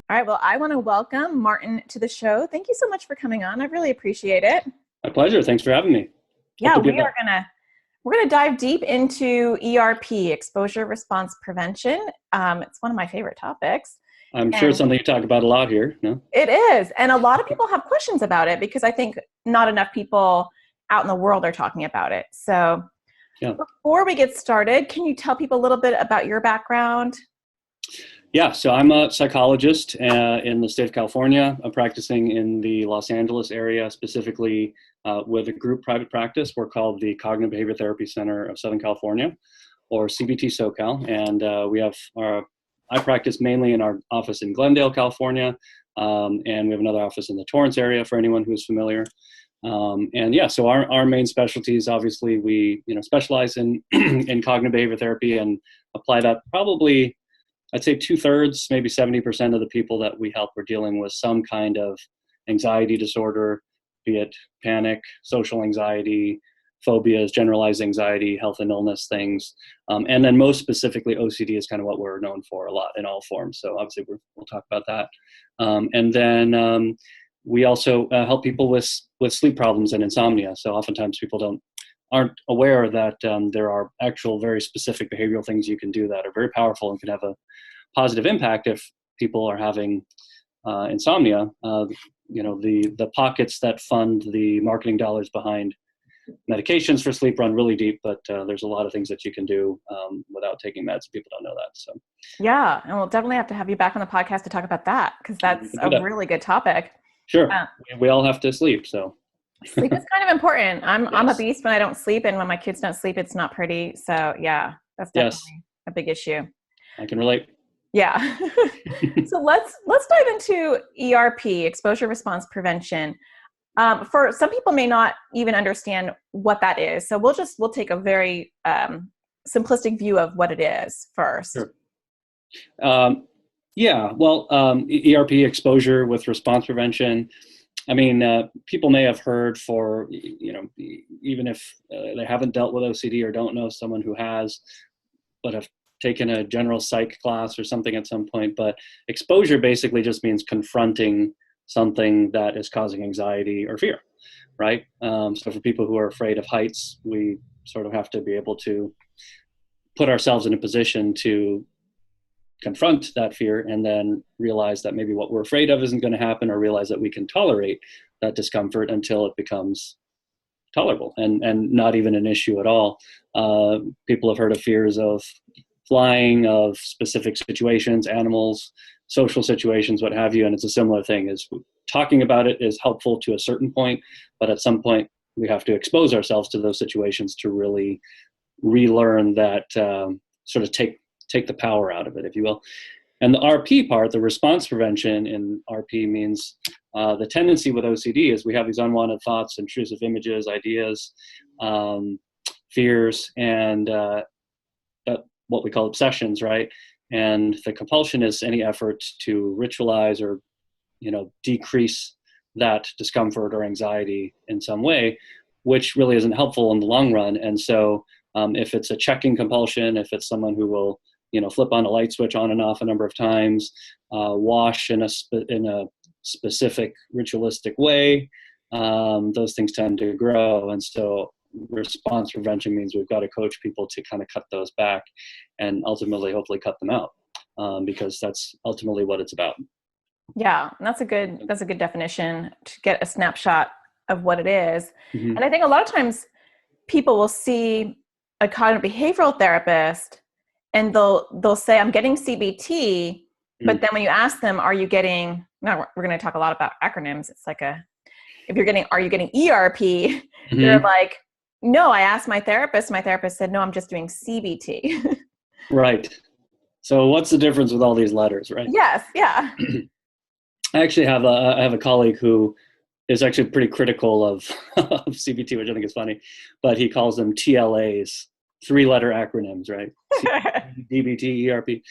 All right. Well, I want to welcome Martin to the show. Thank you so much for coming on. I really appreciate it. My pleasure. Thanks for having me. Yeah, we're gonna dive deep into ERP, exposure response prevention. It's one of my favorite topics. I'm sure it's something you talk about a lot here. No? It is, and a lot of people have questions about it because I think not enough people out in the world are talking about it. So, Before we get started, can you tell people a little bit about your background? Yeah, so I'm a psychologist in the state of California. I'm practicing in the Los Angeles area, specifically with a group private practice. We're called the Cognitive Behavior Therapy Center of Southern California, or CBT SoCal. And I practice mainly in our office in Glendale, California, and we have another office in the Torrance area for anyone who's familiar. So our main specialties, obviously, we specialize in in cognitive behavior therapy and apply that probably, I'd say 2/3, maybe 70% of the people that we help are dealing with some kind of anxiety disorder, be it panic, social anxiety, phobias, generalized anxiety, health and illness things. And then most specifically, OCD is kind of what we're known for a lot in all forms. So obviously we'll talk about that. We also help people with sleep problems and insomnia. So oftentimes people aren't aware that there are actual very specific behavioral things you can do that are very powerful and can have a positive impact if people are having insomnia. The pockets that fund the marketing dollars behind medications for sleep run really deep, but there's a lot of things that you can do without taking meds. People don't know that. So yeah, and we'll definitely have to have you back on the podcast to talk about that because that's a really good topic. Sure, we all have to sleep, so. Sleep is kind of important. I'm a beast when I don't sleep, and when my kids don't sleep, it's not pretty. So yeah, that's definitely a big issue. I can relate. Yeah. So let's dive into ERP, exposure response prevention. For some people may not even understand what that is. So we'll take a very simplistic view of what it is first. Sure. ERP, exposure with response prevention. I mean, people may have heard even if they haven't dealt with OCD or don't know someone who has, but have taken a general psych class or something at some point. But exposure basically just means confronting something that is causing anxiety or fear, right? So for people who are afraid of heights, we sort of have to be able to put ourselves in a position to confront that fear and then realize that maybe what we're afraid of isn't going to happen, or realize that we can tolerate that discomfort until it becomes tolerable and not even an issue at all. People have heard of fears of flying, of specific situations, animals, social situations, what have you, and it's a similar thing. Is talking about it is helpful to a certain point, but at some point we have to expose ourselves to those situations to really relearn that, sort of take the power out of it, if you will. And the RP part, the response prevention in RP, means the tendency with OCD is we have these unwanted thoughts, intrusive images, ideas, fears, and what we call obsessions, right? And the compulsion is any effort to ritualize or, decrease that discomfort or anxiety in some way, which really isn't helpful in the long run. And so if it's a checking compulsion, if it's someone who will, flip on a light switch on and off a number of times, wash in a specific ritualistic way, those things tend to grow. And so response prevention means we've got to coach people to kind of cut those back and ultimately, hopefully, cut them out, because that's ultimately what it's about. Yeah, and that's a good definition to get a snapshot of what it is. Mm-hmm. And I think a lot of times people will see a cognitive behavioral therapist and they'll say, I'm getting CBT, but then when you ask them, are you getting, now we're going to talk a lot about acronyms. It's like are you getting ERP? Mm-hmm. They're like, no, I asked my therapist. My therapist said, no, I'm just doing CBT. Right. So what's the difference with all these letters, right? Yes. Yeah. I actually have a colleague who is actually pretty critical of CBT, which I think is funny, but he calls them TLAs, 3-letter acronyms, right? DBT, ERP.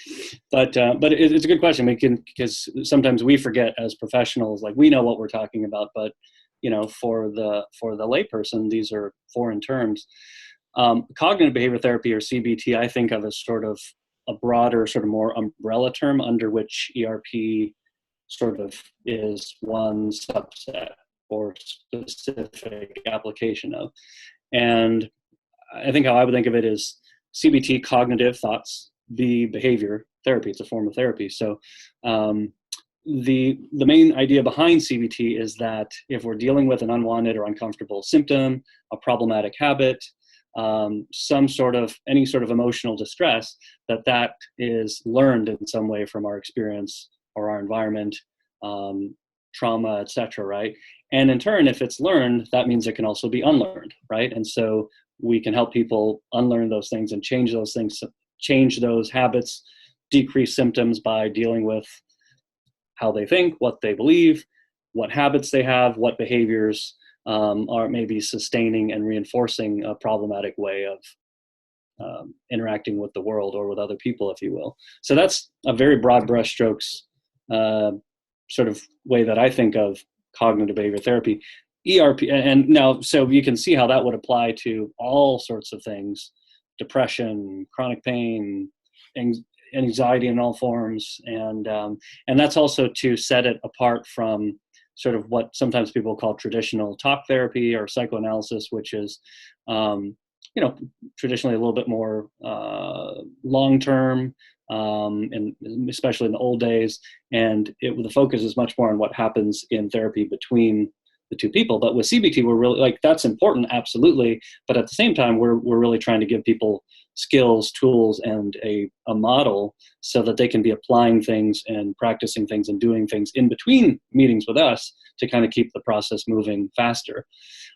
But it's a good question. Because sometimes we forget as professionals, like we know what we're talking about, but for the layperson, these are foreign terms. Cognitive behavior therapy, or CBT, I think of as sort of a broader, sort of more umbrella term under which ERP sort of is one subset or specific application of. And I think how I would think of it is CBT, cognitive thoughts, B, behavior therapy. It's a form of therapy. So the main idea behind CBT is that if we're dealing with an unwanted or uncomfortable symptom, a problematic habit, any sort of emotional distress, that is learned in some way from our experience or our environment, trauma, etc. Right? And in turn, if it's learned, that means it can also be unlearned, right? And so we can help people unlearn those things and change those things, change those habits, decrease symptoms by dealing with how they think, what they believe, what habits they have, what behaviors are maybe sustaining and reinforcing a problematic way of interacting with the world or with other people, if you will. So that's a very broad brushstrokes sort of way that I think of cognitive behavior therapy. ERP, and now, so you can see how that would apply to all sorts of things: depression, chronic pain, anxiety in all forms, and that's also to set it apart from sort of what sometimes people call traditional talk therapy or psychoanalysis, which is, traditionally a little bit more long-term, and especially in the old days. And the focus is much more on what happens in therapy between the two people. But with CBT, we're really like, that's important, absolutely. But at the same time, we're really trying to give people skills, tools, and a model so that they can be applying things and practicing things and doing things in between meetings with us to kind of keep the process moving faster.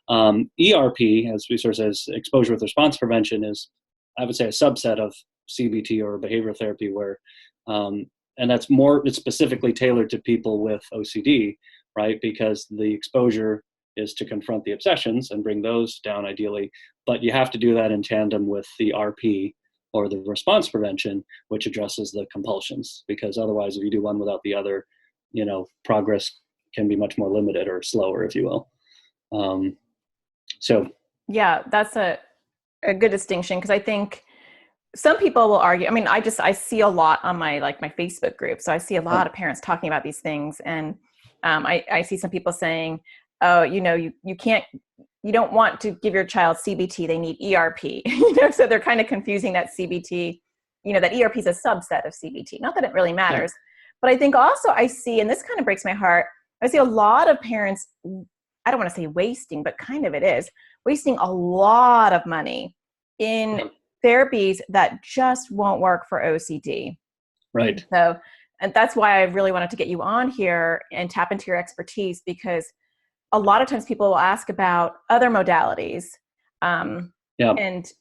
ERP, as we sort of says, exposure with response prevention, is, I would say, a subset of CBT or behavioral therapy, where, and it's specifically tailored to people with OCD, right? Because the exposure is to confront the obsessions and bring those down ideally, but you have to do that in tandem with the RP, or the response prevention, which addresses the compulsions, because otherwise if you do one without the other, progress can be much more limited or slower, if you will. Yeah, that's a good distinction, because I think some people will argue, I mean, I see a lot on my Facebook group. So I see a lot of parents talking about these things. And I see some people saying, oh, you don't want to give your child CBT, they need ERP. So they're kind of confusing that CBT, that ERP is a subset of CBT. Not that it really matters, but I think also I see, and this kind of breaks my heart, I see a lot of parents, I don't want to say wasting, but kind of it is, wasting a lot of money in therapies that just won't work for OCD. Right. So, and that's why I really wanted to get you on here and tap into your expertise, because a lot of times people will ask about other modalities. And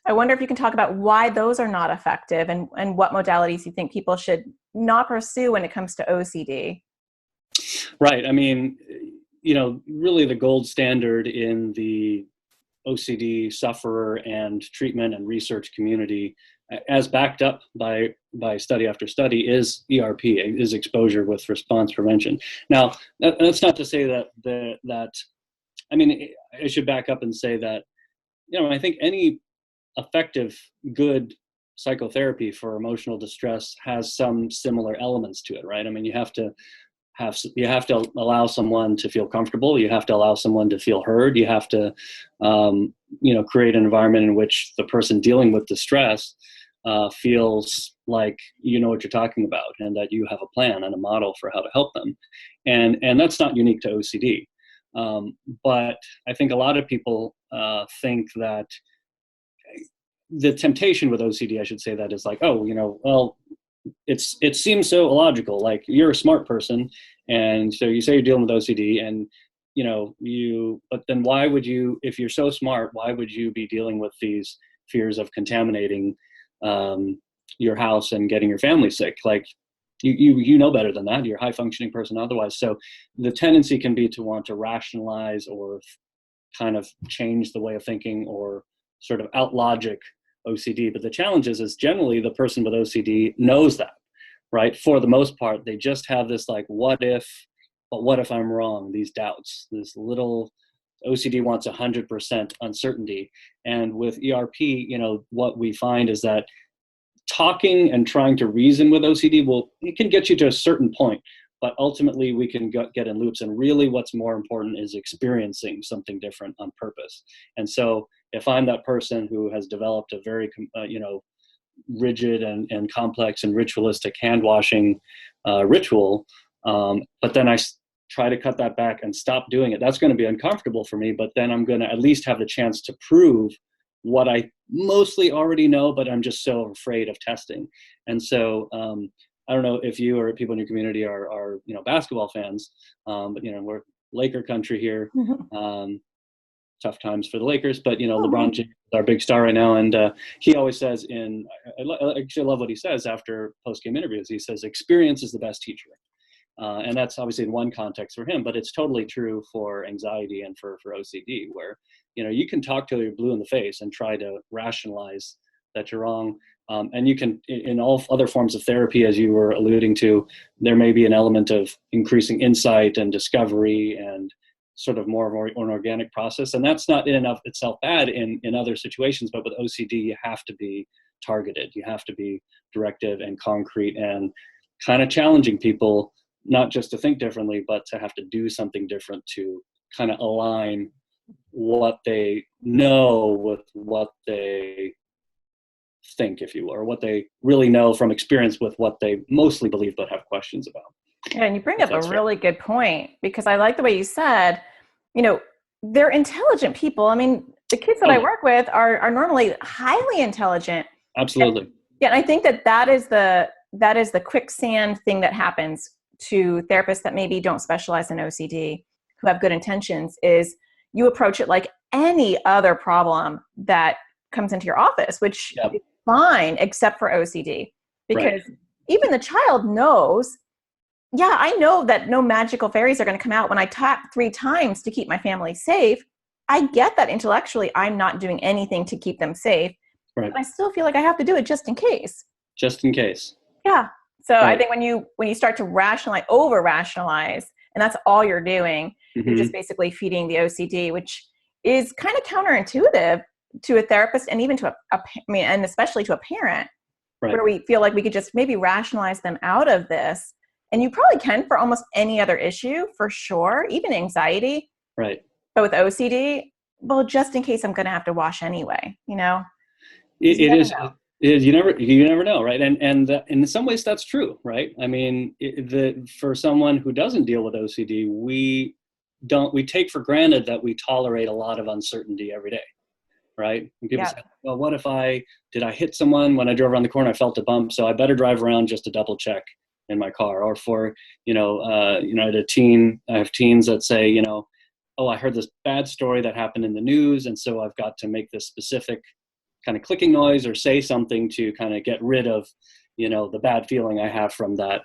I wonder if you can talk about why those are not effective, and what modalities you think people should not pursue when it comes to OCD. Right. I mean, really the gold standard in the OCD sufferer and treatment and research community, as backed up by study after study, is ERP, is exposure with response prevention. Now, that's not to say that I mean, I should back up and say that, I think any effective, good psychotherapy for emotional distress has some similar elements to it, right? I mean, you have to allow someone to feel comfortable. You have to allow someone to feel heard. You have to, create an environment in which the person dealing with distress feels like you know what you're talking about, and that you have a plan and a model for how to help them. And that's not unique to OCD. But I think a lot of people think that the temptation with OCD, I should say, that is like, it seems so illogical. Like, you're a smart person, and so you say you're dealing with OCD, and but then why would you, if you're so smart, why would you be dealing with these fears of contaminating your house and getting your family sick? Like, you know better than that. You're a high functioning person otherwise. So the tendency can be to want to rationalize or kind of change the way of thinking, or sort of out logic OCD. But the challenge is generally the person with OCD knows that, right? For the most part, they just have this like, what if I'm wrong? These doubts, this little OCD wants 100% uncertainty. And with ERP, what we find is that talking and trying to reason with OCD it can get you to a certain point, but ultimately we can get in loops. And really what's more important is experiencing something different on purpose. And so if I'm that person who has developed a very, rigid and complex and ritualistic hand washing ritual, but then I try to cut that back and stop doing it, that's going to be uncomfortable for me, but then I'm going to at least have the chance to prove what I mostly already know, but I'm just so afraid of testing. And so I don't know if you or people in your community are basketball fans, but we're Laker country here. Tough times for the Lakers, but LeBron James is our big star right now, and he always says I actually love what he says after post-game interviews. He says experience is the best teacher, and that's obviously in one context for him, but it's totally true for anxiety and for OCD, where you can talk till you're blue in the face and try to rationalize that you're wrong. And you can, in all other forms of therapy, as you were alluding to, there may be an element of increasing insight and discovery and sort of more of an organic process. And that's not in and of itself bad in other situations, but with OCD, you have to be targeted. You have to be directive and concrete and kind of challenging people, not just to think differently, but to have to do something different to kind of align what they know with what they think, if you will, or what they really know from experience with what they mostly believe but have questions about. Yeah, and you bring up a really good point, because I like the way you said, they're intelligent people. I mean, the kids that I work with are normally highly intelligent. Absolutely. And I think that is the quicksand thing that happens to therapists that maybe don't specialize in OCD, who have good intentions, is you approach it like any other problem that comes into your office, which is fine, except for OCD, because even the child knows, I know that no magical fairies are going to come out when I tap 3 times to keep my family safe. I get that intellectually I'm not doing anything to keep them safe, but I still feel like I have to do it just in case. Just in case. Yeah. So I think when you start to over rationalize, and that's all you're doing, you're just basically feeding the OCD, which is kind of counterintuitive to a therapist, and even to and especially to a parent, where we feel like we could just maybe rationalize them out of this. And you probably can for almost any other issue, for sure, even anxiety. Right. But with OCD, well, just in case I'm going to have to wash anyway, It is. You never know, right? And in some ways that's true, right? I mean, for someone who doesn't deal with OCD, we take for granted that we tolerate a lot of uncertainty every day, right? And people say, well, what if I hit someone when I drove around the corner? I felt a bump, so I better drive around just to double check in my car. Or for I have teens that say, oh, I heard this bad story that happened in the news, and so I've got to make this specific kind of clicking noise or say something to kind of get rid of the bad feeling I have from that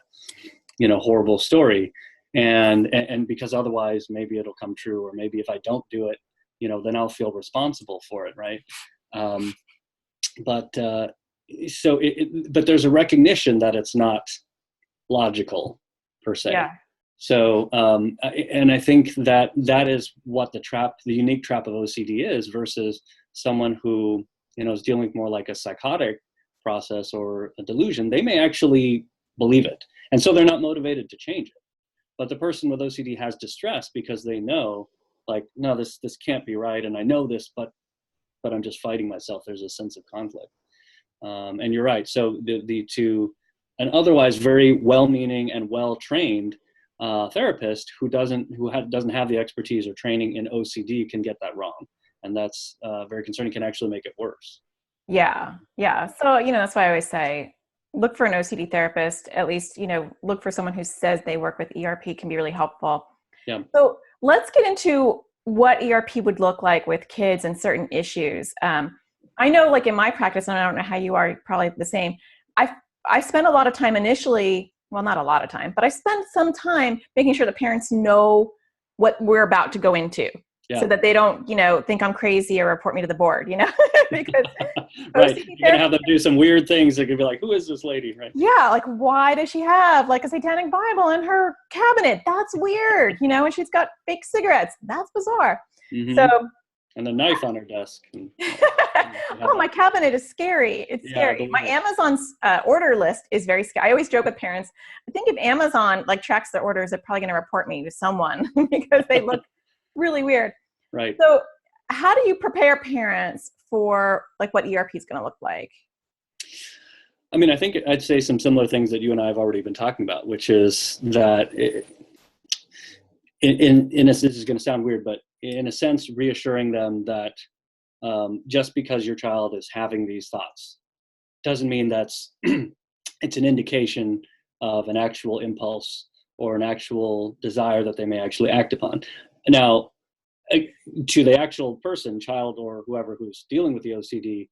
horrible story, and because otherwise maybe it'll come true, or maybe if I don't do it, then I'll feel responsible for it, right? But there's a recognition that it's not logical per se. So and I think that is what the unique trap of OCD is, versus someone who is dealing with more like a psychotic process or a delusion. They may actually believe it, and so they're not motivated to change it. But the person with OCD has distress because they know, like, no, this can't be right, and I know this, but I'm just fighting myself. There's a sense of conflict, and you're right. So to an otherwise very well-meaning and well-trained therapist who doesn't have the expertise or training in OCD can get that wrong, and that's very concerning. Can actually make it worse. Yeah. So that's why I always say, look for an OCD therapist. At least look for someone who says they work with ERP. Can be really helpful. Yeah. So let's get into what ERP would look like with kids and certain issues. I know, like in my practice, and I don't know how you are, probably the same. I spend a lot of time initially, well, not a lot of time, but I spend some time making sure the parents know what we're about to go into, so that they don't, think I'm crazy or report me to the board, because right. You're gonna have them do some weird things that could be like, who is this lady, right? Yeah, like, why does she have like a satanic Bible in her cabinet? That's weird, and she's got fake cigarettes. That's bizarre. So and a knife on her desk. And, oh, my cabinet is scary. It's scary. My Amazon order list is very scary. I always joke with parents, I think if Amazon like tracks their orders, they're probably going to report me to someone because they look really weird. Right. So how do you prepare parents for like what ERP is going to look like? I mean, I think I'd say some similar things that you and I have already been talking about, which is that this is going to sound weird, but in a sense, reassuring them that just because your child is having these thoughts doesn't mean that's it's an indication of an actual impulse or an actual desire that they may actually act upon. Now, to the actual person, child or whoever who's dealing with the OCD,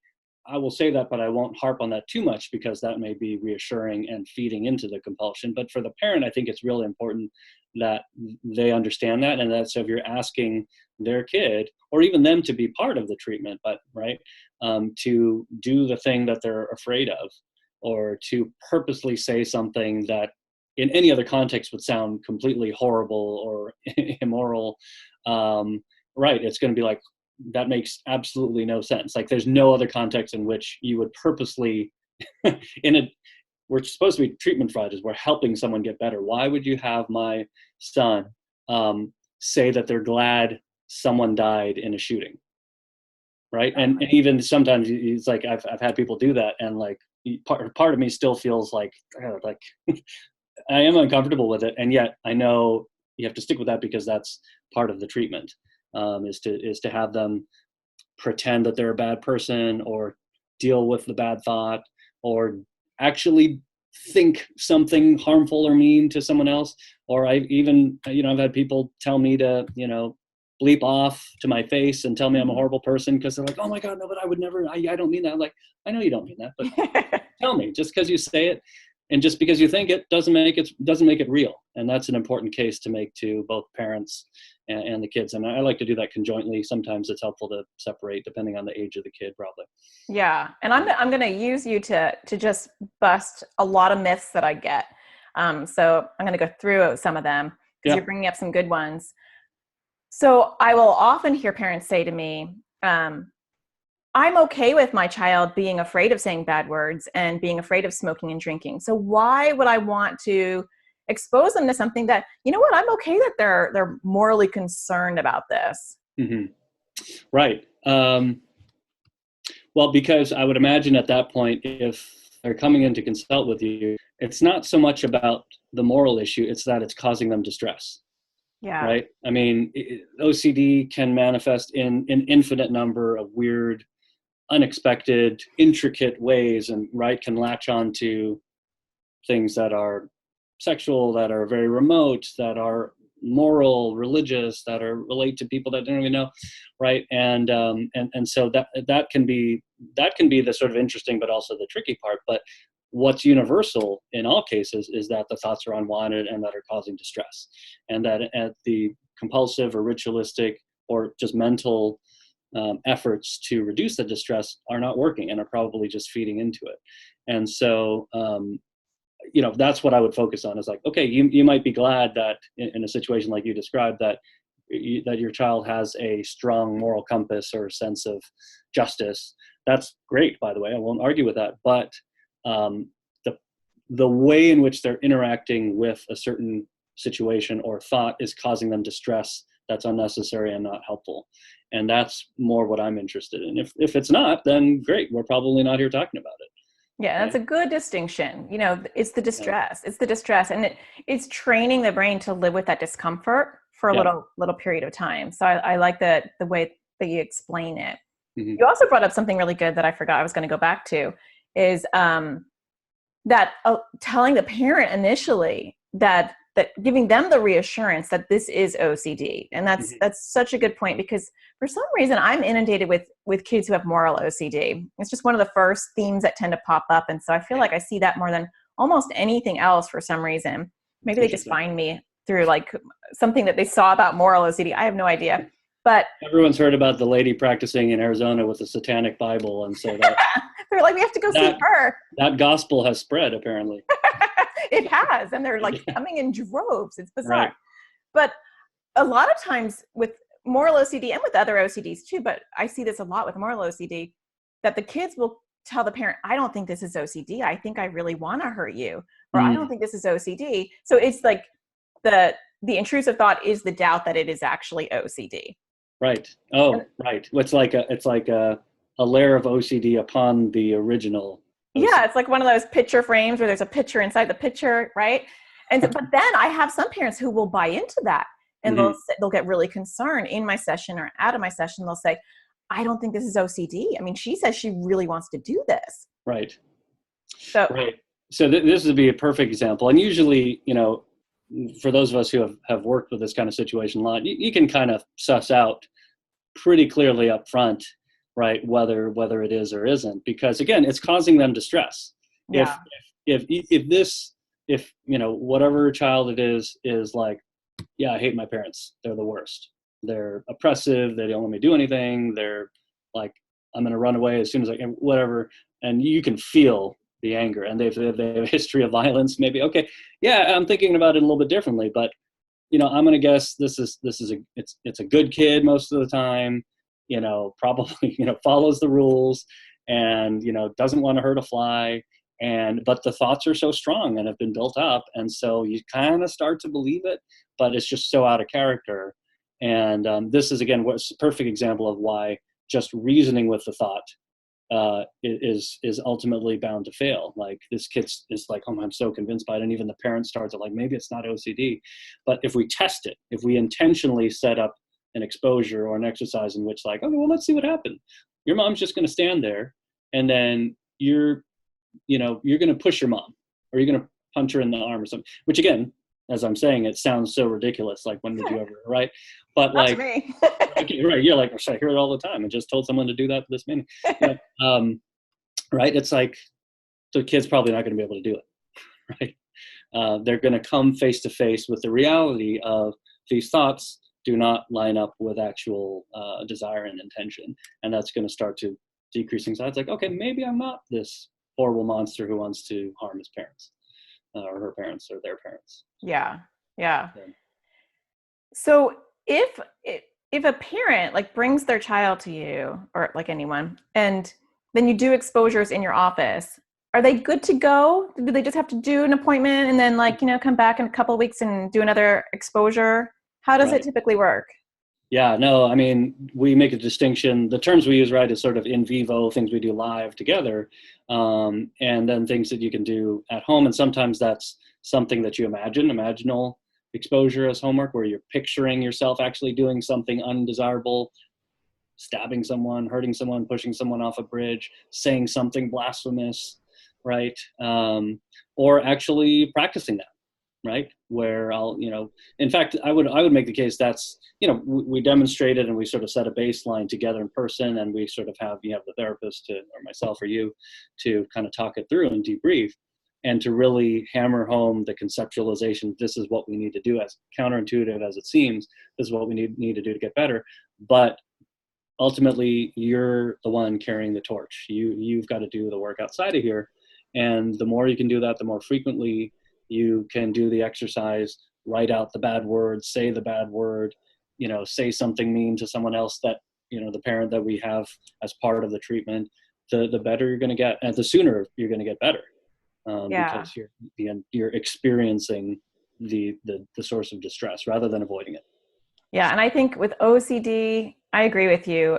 I will say that, but I won't harp on that too much because that may be reassuring and feeding into the compulsion. But for the parent, I think it's really important that they understand that, and that so if you're asking their kid or even them to be part of the treatment, but to do the thing that they're afraid of, or to purposely say something that in any other context would sound completely horrible or immoral, right? It's going to be like, that makes absolutely no sense. Like there's no other context in which you would purposely we're supposed to be treatment providers. We're helping someone get better. Why would you have my son say that they're glad someone died in a shooting? Right. And even sometimes it's like, I've had people do that. And like part of me still feels like I am uncomfortable with it. And yet I know you have to stick with that because that's part of the treatment, is to have them pretend that they're a bad person or deal with the bad thought or actually think something harmful or mean to someone else. Or I've had people tell me to, bleep off to my face and tell me I'm a horrible person because they're like, oh my God, no, but I would never, I don't mean that. I'm like, I know you don't mean that, but tell me, just because you say it and just because you think it doesn't make it real. And that's an important case to make to both parents and the kids. And I like to do that conjointly. Sometimes it's helpful to separate depending on the age of the kid, probably. Yeah. And I'm going to use you to just bust a lot of myths that I get. So I'm going to go through some of them because you're bringing up some good ones. So I will often hear parents say to me, I'm okay with my child being afraid of saying bad words and being afraid of smoking and drinking. So why would I want to expose them to something that, you know what, I'm okay that they're morally concerned about this. Mm-hmm. Right. Well, because I would imagine at that point, if they're coming in to consult with you, it's not so much about the moral issue, it's that it's causing them distress. Yeah. Right. I mean, OCD can manifest in an infinite number of weird, unexpected, intricate ways, and can latch on to things that are sexual, that are very remote, that are moral, religious, that are relate to people that don't even know, right? And so that can be the sort of interesting, but also the tricky part. But what's universal in all cases is that the thoughts are unwanted and that are causing distress, and that at the compulsive or ritualistic or just mental efforts to reduce the distress are not working and are probably just feeding into it. And so that's what I would focus on, is like, okay, you might be glad that in a situation like you described that your child has a strong moral compass or sense of justice. That's great, by the way. I won't argue with that. But the way in which they're interacting with a certain situation or thought is causing them distress that's unnecessary and not helpful. And that's more what I'm interested in. If it's not, then great. We're probably not here talking about it. Yeah, that's a good distinction. It's the distress. Yeah. It's the distress. And it's training the brain to live with that discomfort for a little period of time. So I like the way that you explain it. Mm-hmm. You also brought up something really good that I forgot I was going to go back to, is that telling the parent initially that giving them the reassurance that this is OCD. And that's such a good point, because for some reason I'm inundated with kids who have moral OCD. It's just one of the first themes that tend to pop up. And so I feel like I see that more than almost anything else for some reason. Maybe they just find me through like something that they saw about moral OCD. I have no idea. But everyone's heard about the lady practicing in Arizona with the Satanic Bible. And so that they're like, we have to go see her. That gospel has spread, apparently. It has. And they're like coming in droves. It's bizarre. Right. But a lot of times with moral OCD and with other OCDs too, but I see this a lot with moral OCD, that the kids will tell the parent, I don't think this is OCD. I think I really want to hurt you, or I don't think this is OCD. So it's like the intrusive thought is the doubt that it is actually OCD. Right. Oh, right. It's like a layer of OCD upon the original OCD. Yeah, it's like one of those picture frames where there's a picture inside the picture, right? And but then I have some parents who will buy into that, and they'll get really concerned in my session or out of my session. They'll say, I don't think this is OCD. I mean, she says she really wants to do this. Right. So, right. So this would be a perfect example. And usually, for those of us who have worked with this kind of situation a lot, you can kind of suss out pretty clearly up front, right, whether it is or isn't, because again, it's causing them distress. Yeah. If whatever child it is like, yeah, I hate my parents. They're the worst. They're oppressive. They don't let me do anything. They're like, I'm going to run away as soon as I can, whatever. And you can feel the anger, and they have a history of violence. Maybe, okay, yeah, I'm thinking about it a little bit differently, but I'm going to guess it's a good kid most of the time. Probably follows the rules, and doesn't want to hurt a fly. But the thoughts are so strong and have been built up, and so you kind of start to believe it, but it's just so out of character. And this is, again, what's a perfect example of why just reasoning with the thought is ultimately bound to fail. Like, this kid is like, oh, I'm so convinced by it. And even the parent starts like, maybe it's not OCD. But if we test it, if we intentionally set up an exposure or an exercise in which, like, okay, well, let's see what happens. Your mom's just going to stand there, and then you're going to push your mom, or you're going to punch her in the arm or something, which, again, as I'm saying, it sounds so ridiculous. Like, when did you ever, right? But not like, me. okay, right, you're like, I hear it all the time. I just told someone to do that for this meeting. Right? It's like, the kid's probably not going to be able to do it, right? They're going to come face to face with the reality of these thoughts do not line up with actual desire and intention, and that's going to start to decreasing. So it's like, okay, maybe I'm not this horrible monster who wants to harm his parents, or her parents, or their parents. Yeah. So if a parent like brings their child to you, or like anyone, and then you do exposures in your office, are they good to go? Do they just have to do an appointment and then come back in a couple of weeks and do another exposure? How does it typically work? Yeah, no, I mean, we make a distinction. The terms we use, right, is sort of in vivo, things we do live together, and then things that you can do at home. And sometimes that's something that you imaginal exposure as homework, where you're picturing yourself actually doing something undesirable, stabbing someone, hurting someone, pushing someone off a bridge, saying something blasphemous, right? Or actually practicing that. Right, where I'll, in fact, I would make the case that's, we demonstrated and we sort of set a baseline together in person, and we sort of have the therapist or myself or you to kind of talk it through and debrief, and to really hammer home the conceptualization. This is what we need to do, as counterintuitive as it seems. This is what we need to do to get better. But ultimately, you're the one carrying the torch. You've got to do the work outside of here, and the more you can do that, the more frequently you can do the exercise, write out the bad word, say the bad word, say something mean to someone else that, the parent that we have as part of the treatment, the better you're going to get, and the sooner you're going to get better, because you're experiencing the source of distress rather than avoiding it. Yeah, and I think with OCD, I agree with you,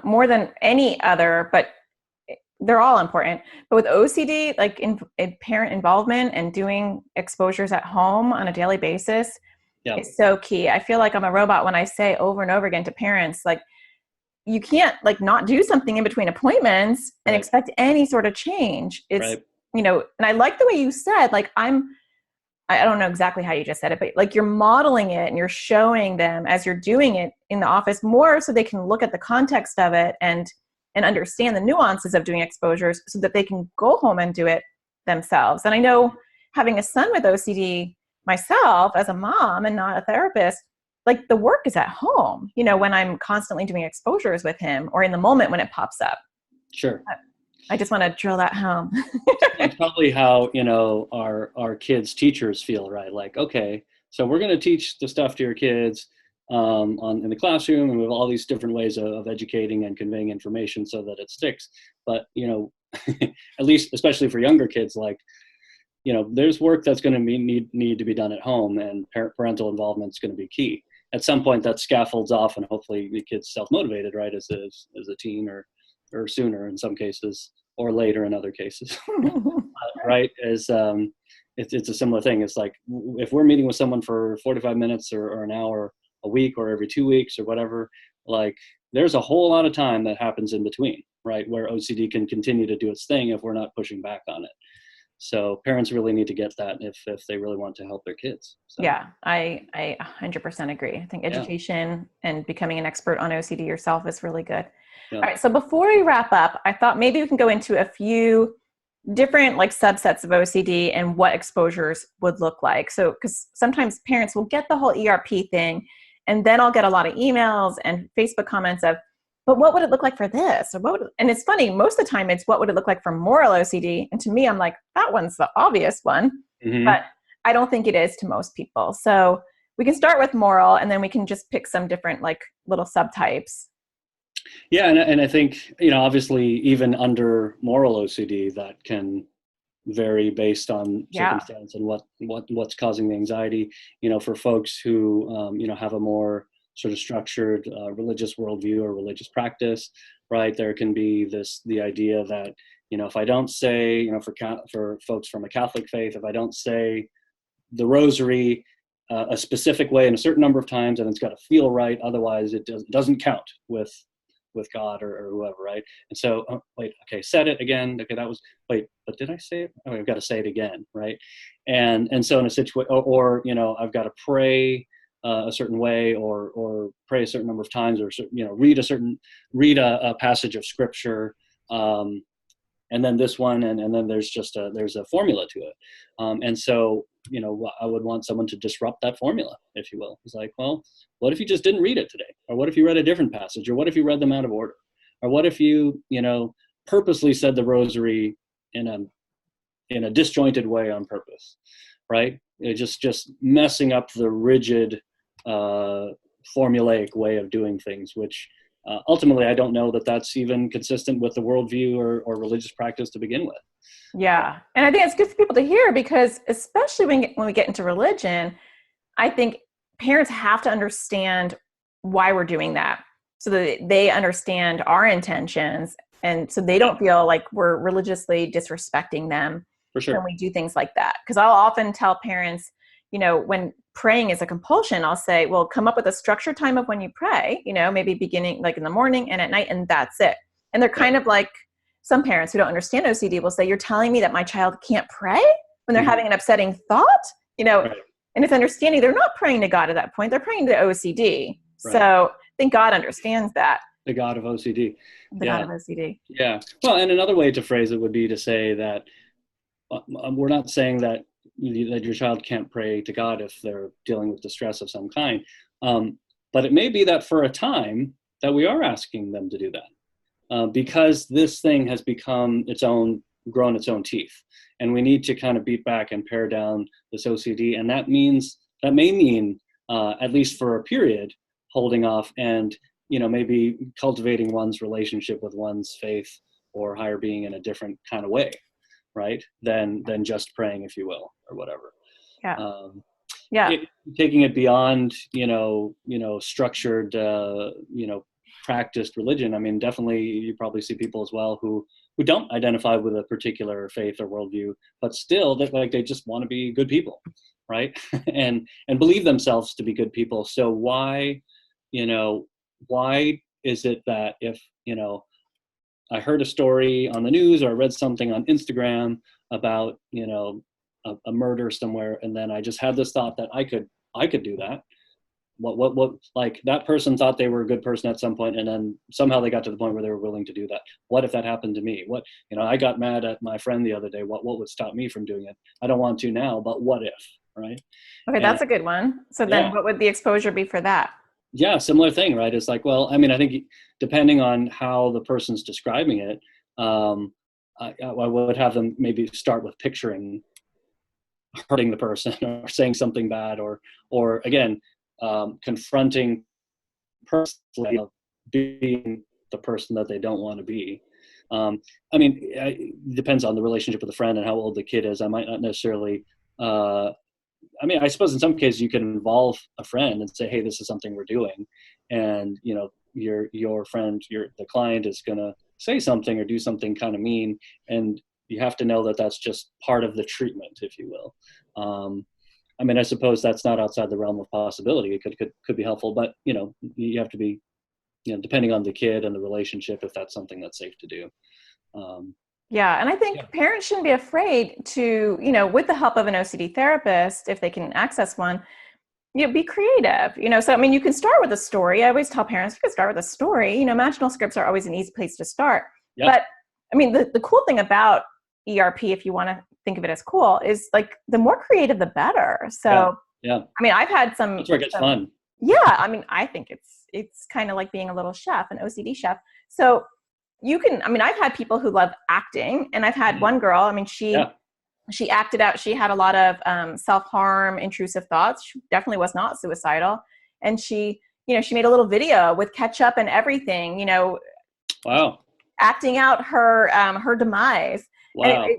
more than any other, but they're all important. But with OCD, like in parent involvement and doing exposures at home on a daily basis is so key. I feel like I'm a robot when I say over and over again to parents, like, you can't like not do something in between appointments and expect any sort of change. It's, and I like the way you said, like, I don't know exactly how you just said it, but like, you're modeling it and you're showing them as you're doing it in the office more, so they can look at the context of it and understand the nuances of doing exposures, so that they can go home and do it themselves. And I know, having a son with OCD myself as a mom and not a therapist, like, the work is at home, when I'm constantly doing exposures with him, or in the moment when it pops up. Sure. I just want to drill that home. It's probably how, our kids' teachers feel, right? Like, okay, so we're going to teach the stuff to your kids. in the classroom, and we have all these different ways of educating and conveying information so that it sticks. But, at least, especially for younger kids, like, there's work that's going to need to be done at home, and parental involvement is going to be key. At some point, that scaffolds off, and hopefully the kid's self-motivated, right, as a teen, or sooner in some cases, or later in other cases, right? It's a similar thing. It's like, if we're meeting with someone for 45 minutes or an hour a week, or every 2 weeks or whatever, like, there's a whole lot of time that happens in between, right, where OCD can continue to do its thing if we're not pushing back on it. So parents really need to get that if they really want to help their kids. So. Yeah, I 100% agree. I think education and becoming an expert on OCD yourself is really good. Yeah. All right, so before we wrap up, I thought maybe we can go into a few different subsets of OCD and what exposures would look like. So, because sometimes parents will get the whole ERP thing, and then I'll get a lot of emails and Facebook comments of, but what would it look like for this? And it's funny, most of the time it's what would it look like for moral OCD? And to me, I'm like, that one's the obvious one, but I don't think it is to most people. So we can start with moral, and then we can just pick some different little subtypes. Yeah, and I think, obviously, even under moral OCD, that can vary based on circumstance and what's causing the anxiety. For folks who have a more sort of structured religious worldview or religious practice, right? There can be the idea that, if I don't say, for folks from a Catholic faith, if I don't say the rosary a specific way in a certain number of times, and it's got to feel right, otherwise it doesn't count with God or whoever, right? And so, said it again. Okay, but did I say it? Oh, I've got to say it again, right? And so in a situation, or I've got to pray a certain way, or pray a certain number of times, or read a passage of scripture, and then this one, and then there's a formula to it, and so I would want someone to disrupt that formula, if you will. It's like, well, what if you just didn't read it today, or what if you read a different passage, or what if you read them out of order, or what if you purposely said the rosary in a disjointed way on purpose, right? It just messing up the rigid formulaic way of doing things, which ultimately I don't know that that's even consistent with the worldview or religious practice to begin with. Yeah. And I think it's good for people to hear, because especially when we get into religion, I think parents have to understand why we're doing that, so that they understand our intentions, and so they don't feel like we're religiously disrespecting them For sure. when we do things like that. Because I'll often tell parents, when praying is a compulsion, I'll say, well, come up with a structured time of when you pray, maybe beginning in the morning and at night, and that's it. And they're kind of like, some parents who don't understand OCD will say, you're telling me that my child can't pray when they're having an upsetting thought, Right. And it's understanding they're not praying to God at that point. They're praying to OCD. Right. So I think God understands that. The God of OCD. God of OCD. Yeah. Well, and another way to phrase it would be to say that we're not saying that your child can't pray to God if they're dealing with distress of some kind. But it may be that for a time that we are asking them to do that, because this thing has become grown its own teeth, and we need to kind of beat back and pare down this OCD. And that may mean, at least for a period, holding off and, maybe cultivating one's relationship with one's faith or higher being in a different kind of way, right? Than just praying, if you will, or whatever. Yeah. Taking it beyond, structured, practiced religion. I mean, definitely you probably see people as well who don't identify with a particular faith or worldview, but still they just want to be good people, right? and believe themselves to be good people. So why is it that if, I heard a story on the news, or I read something on Instagram about, a murder somewhere, and then I just had this thought that I could do that. What like that person thought they were a good person at some point, and then somehow they got to the point where they were willing to do that. What if that happened to me? I got mad at my friend the other day. What would stop me from doing it? I don't want to now, but what if, right? Okay, that's a good one. So then what would the exposure be for that? Yeah, similar thing, right? It's like, well, I mean, I think depending on how the person's describing it, I would have them maybe start with picturing hurting the person or saying something bad, or again, confronting personally of being the person that they don't want to be. I mean, it depends on the relationship with the friend and how old the kid is. I might not necessarily, I mean, I suppose in some cases you can involve a friend and say, hey, this is something we're doing. And, you know, your friend, the client is going to say something or do something kind of mean. And you have to know that that's just part of the treatment, if you will. I mean, I suppose that's not outside the realm of possibility. It could be helpful, but, you know, you have to be, you know, depending on the kid and the relationship, if that's something that's safe to do. Yeah. And I think parents shouldn't be afraid to, you know, with the help of an OCD therapist, if they can access one, you know, be creative, you know. So, I mean, you can start with a story. I always tell parents, you can start with a story. You know, imaginal scripts are always an easy place to start. Yep. But I mean, the cool thing about ERP, if you want to think of it as cool, is like the more creative, the better. So, yeah. I mean, I've had some. That's where it gets fun. Yeah. I mean, I think it's kind of like being a little chef, an OCD chef. So you can, I mean, I've had people who love acting, and I've had one girl, I mean, she acted out. She had a lot of self-harm, intrusive thoughts. She definitely was not suicidal. And she, you know, she made a little video with ketchup and everything, you know, acting out her demise. Wow. And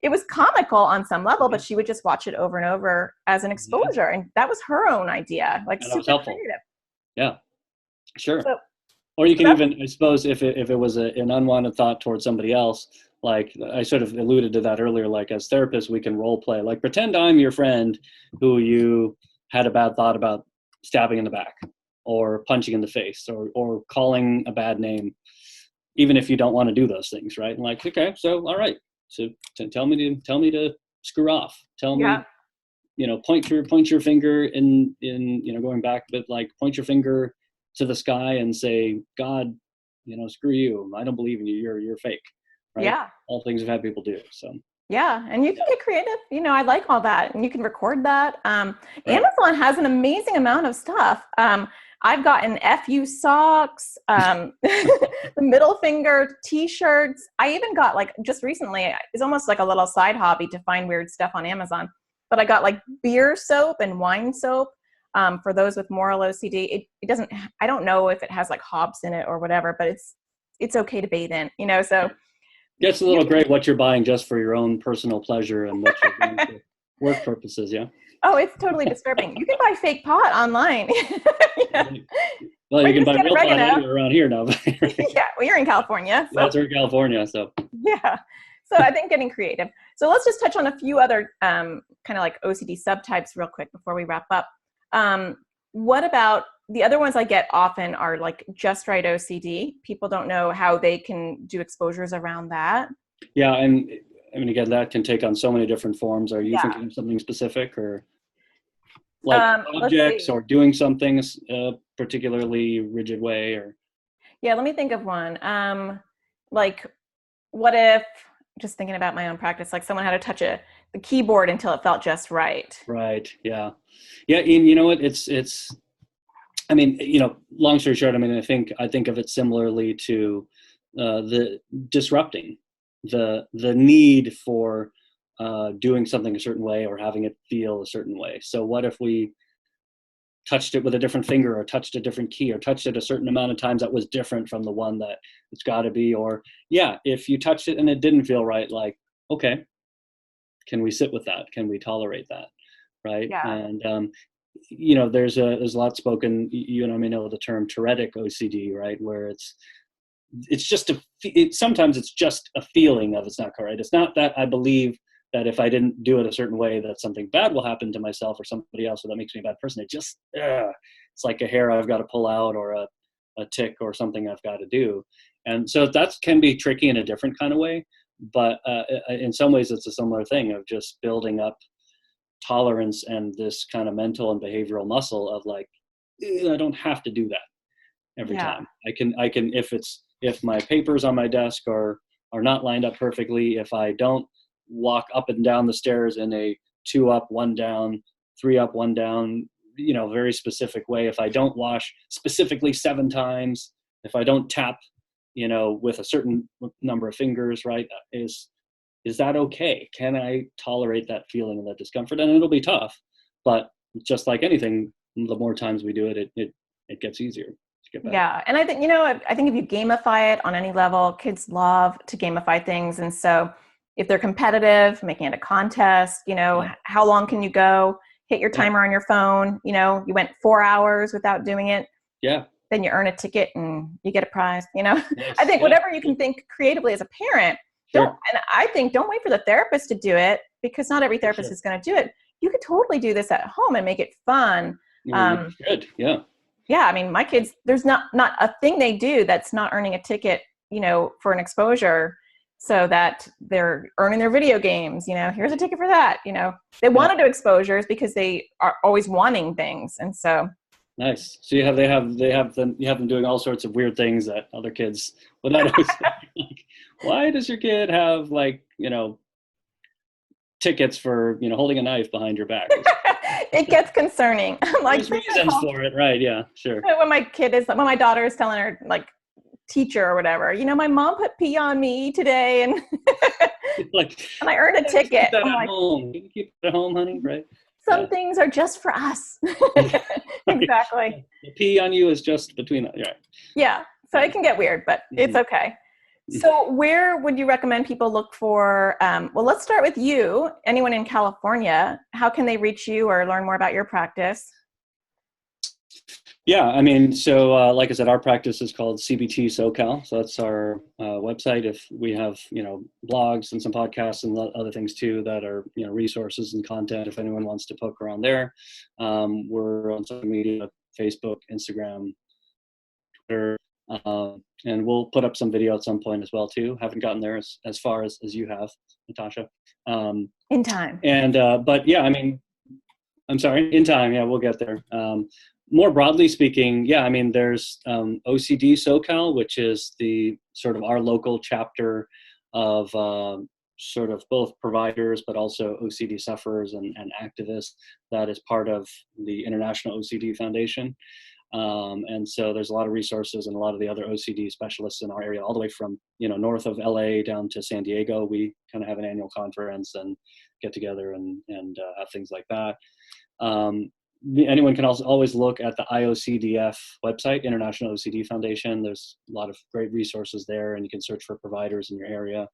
it was comical on some level, but she would just watch it over and over as an exposure. And that was her own idea, like super helpful. creative. Yeah, sure. So, or you can even, I suppose, if it was an unwanted thought towards somebody else, like I sort of alluded to that earlier, like as therapists, we can role play, like pretend I'm your friend who you had a bad thought about stabbing in the back or punching in the face or calling a bad name, even if you don't want to do those things, right? And like, okay, so, all right. So tell me to screw off. Tell me, you know, point your finger in, you know, going back, but like point your finger to the sky and say, God, you know, screw you. I don't believe in you. You're fake. Right? Yeah. All things I've had people do. So. Yeah. And you can get creative. You know, I like all that. And you can record that. Amazon has an amazing amount of stuff. I've gotten FU socks, the middle finger t-shirts. I even got, like, just recently, it's almost like a little side hobby to find weird stuff on Amazon. But I got like beer soap and wine soap for those with moral OCD. It doesn't, I don't know if it has like hops in it or whatever, but it's okay to bathe in, you know, so. It's a little great what you're buying just for your own personal pleasure and what you're doing for work purposes, yeah? Oh, it's totally disturbing. You can buy fake pot online. Well, you can buy real pot anywhere around here now. Yeah, well, you're in California. So. That's in California, so. Yeah. So I think getting creative. So let's just touch on a few other kind of like OCD subtypes real quick before we wrap up. What about the other ones I get often are like just right OCD. People don't know how they can do exposures around that. Yeah, and I mean, again, that can take on so many different forms. Are you thinking of something specific, or like objects or doing something a particularly rigid way? Or yeah, let me think of one. Like, what if, just thinking about my own practice, like someone had to touch the keyboard until it felt just right. Right. Yeah. Yeah. And you know what? It's, I mean, you know, long story short, I mean, I think of it similarly to the disrupting the need for doing something a certain way or having it feel a certain way. So what if we touched it with a different finger or touched a different key or touched it a certain amount of times that was different from the one that it's got to be? Or if you touched it and it didn't feel right, like, okay, can we sit with that? Can we tolerate that? Right. Yeah. And you know, there's a lot spoken, you and I may know the term Tourettic OCD, right? Where it's just sometimes it's just a feeling of it's not correct. It's not that I believe that if I didn't do it a certain way that something bad will happen to myself or somebody else, or that makes me a bad person. It just, it's like a hair I've got to pull out or a tick or something I've got to do. And so that can be tricky in a different kind of way. But in some ways it's a similar thing of just building up tolerance and this kind of mental and behavioral muscle of like, I don't have to do that every time. I can, if my papers on my desk are not lined up perfectly, if I don't walk up and down the stairs in a 2 up, 1 down, 3 up, 1 down, you know, very specific way, if I don't wash specifically 7 times, if I don't tap, you know, with a certain number of fingers, right, is that okay? Can I tolerate that feeling and that discomfort? And it'll be tough, but just like anything, the more times we do it, it gets easier to get better. Yeah. And I think, I think if you gamify it on any level, kids love to gamify things. And so if they're competitive, making it a contest, how long can you go? Hit your timer on your phone. You went 4 hours without doing it. Yeah. Then you earn a ticket and you get a prize, Yes. I think whatever you can think creatively as a parent, Sure. don't wait for the therapist to do it, because not every therapist is going to do it. You could totally do this at home and make it fun. You should. Yeah. Yeah. I mean, my kids, there's not a thing they do that's not earning a ticket, for an exposure, so that they're earning their video games, here's a ticket for that, they want to do exposures because they are always wanting things. And so. Nice. So you have them doing all sorts of weird things that other kids without like, why does your kid have tickets for holding a knife behind your back? It gets concerning. There's reasons for it, right? Yeah, sure. When my daughter is telling her teacher or whatever, my mom put pee on me today, and and I earned a ticket. Keep that at home. You can keep it at home, honey, right? Some things are just for us. Exactly. The pee on you is just between us. Yeah. Yeah. So it can get weird, but it's okay. So where would you recommend people look for, well, let's start with you. Anyone in California, how can they reach you or learn more about your practice? Yeah, I mean, so like I said, our practice is called CBT SoCal. So that's our website. If we have, blogs and some podcasts and other things too that are, resources and content, if anyone wants to poke around there. We're on social media, Facebook, Instagram, Twitter, and we'll put up some video at some point as well too. Haven't gotten there as far as you have, Natasha. In time. And, but yeah, I mean, I'm sorry, in time. Yeah, we'll get there. More broadly speaking, yeah, I mean, there's OCD SoCal, which is the sort of our local chapter of sort of both providers, but also OCD sufferers and activists that is part of the International OCD Foundation. And so there's a lot of resources and a lot of the other OCD specialists in our area, all the way from, north of LA down to San Diego. We kind of have an annual conference and get together and have things like that. Anyone can also always look at the IOCDF website, International OCD Foundation. There's a lot of great resources there, and you can search for providers in your area.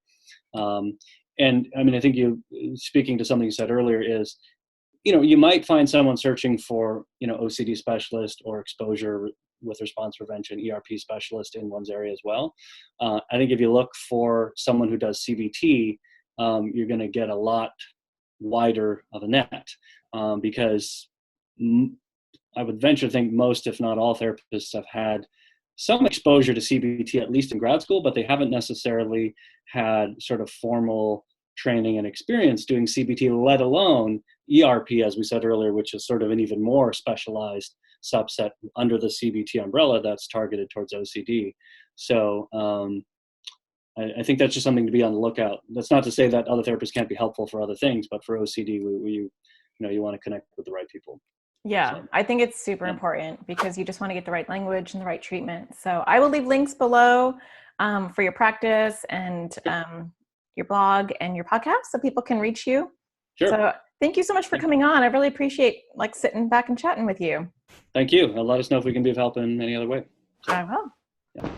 And I mean, I think speaking to something you said earlier is, you might find someone searching for, OCD specialist or exposure with response prevention, ERP specialist in one's area as well. I think if you look for someone who does CBT, you're going to get a lot wider of a net, because I would venture to think most, if not all, therapists have had some exposure to CBT, at least in grad school, but they haven't necessarily had sort of formal training and experience doing CBT, let alone ERP, as we said earlier, which is sort of an even more specialized subset under the CBT umbrella that's targeted towards OCD. So I think that's just something to be on the lookout. That's not to say that other therapists can't be helpful for other things, but for OCD, you want to connect with the right people. Yeah, so, I think it's super important, because you just want to get the right language and the right treatment. So I will leave links below for your practice and your blog and your podcast, so people can reach you. Sure. So thank you so much for coming on. I really appreciate sitting back and chatting with you. Thank you. And let us know if we can be of help in any other way. So, I will. Yeah.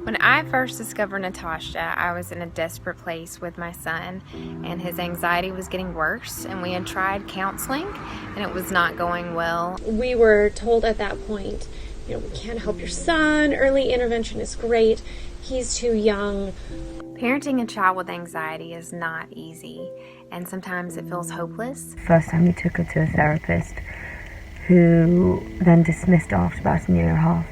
When I first discovered Natasha, I was in a desperate place with my son, and his anxiety was getting worse, and we had tried counseling, and it was not going well. We were told at that point, we can't help your son. Early intervention is great. He's too young. Parenting a child with anxiety is not easy, and sometimes it feels hopeless. First time we took her to a therapist, who then dismissed her after about a year and a half,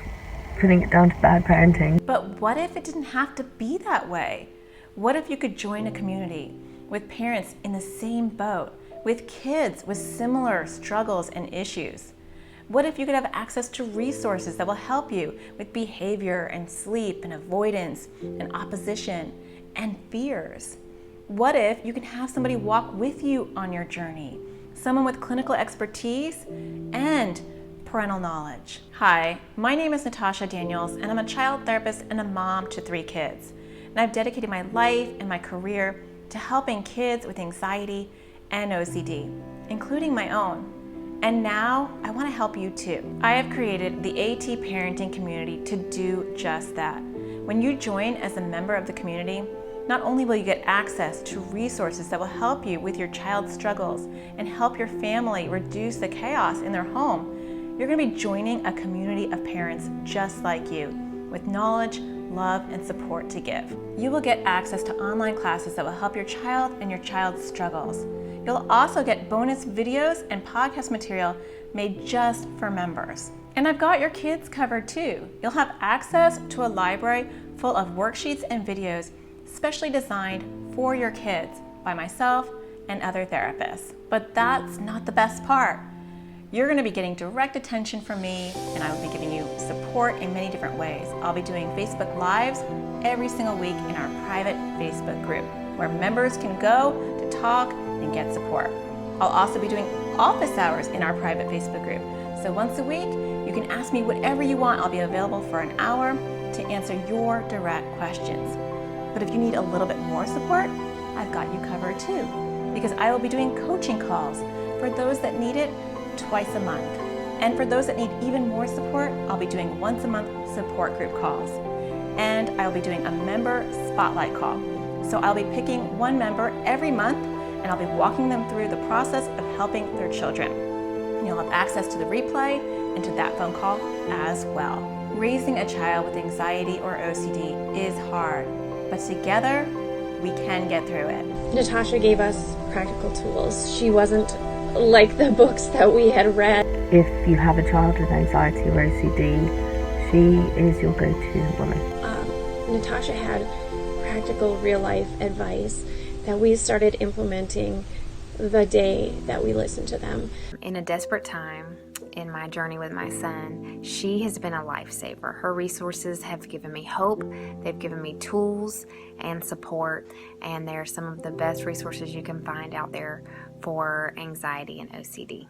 putting it down to bad parenting. But what if it didn't have to be that way? What if you could join a community with parents in the same boat, with kids with similar struggles and issues? What if you could have access to resources that will help you with behavior and sleep and avoidance and opposition and fears? What if you can have somebody walk with you on your journey? Someone with clinical expertise and parental knowledge. Hi, my name is Natasha Daniels, and I'm a child therapist and a mom to 3 kids. And I've dedicated my life and my career to helping kids with anxiety and OCD, including my own. And now I want to help you too. I have created the AT parenting community to do just that. When you join as a member of the community, not only will you get access to resources that will help you with your child's struggles and help your family reduce the chaos in their home, you're going to be joining a community of parents just like you, with knowledge, love, and support to give. You will get access to online classes that will help your child and your child's struggles. You'll also get bonus videos and podcast material made just for members. And I've got your kids covered too. You'll have access to a library full of worksheets and videos specially designed for your kids by myself and other therapists. But that's not the best part. You're going to be getting direct attention from me, and I will be giving you support in many different ways. I'll be doing Facebook Lives every single week in our private Facebook group, where members can go to talk and get support. I'll also be doing office hours in our private Facebook group. So once a week, you can ask me whatever you want. I'll be available for an hour to answer your direct questions. But if you need a little bit more support, I've got you covered too, because I will be doing coaching calls for those that need it twice a month. And for those that need even more support, I'll be doing once a month support group calls. And I'll be doing a member spotlight call. So I'll be picking one member every month, and I'll be walking them through the process of helping their children. And you'll have access to the replay and to that phone call as well. Raising a child with anxiety or OCD is hard, but together we can get through it. Natasha gave us practical tools. She wasn't like the books that we had read. If you have a child with anxiety or OCD, she is your go-to woman. Natasha had practical real-life advice that we started implementing the day that we listened to them. In a desperate time in my journey with my son, she has been a lifesaver. Her resources have given me hope, they've given me tools and support, and they're some of the best resources you can find out there for anxiety and OCD.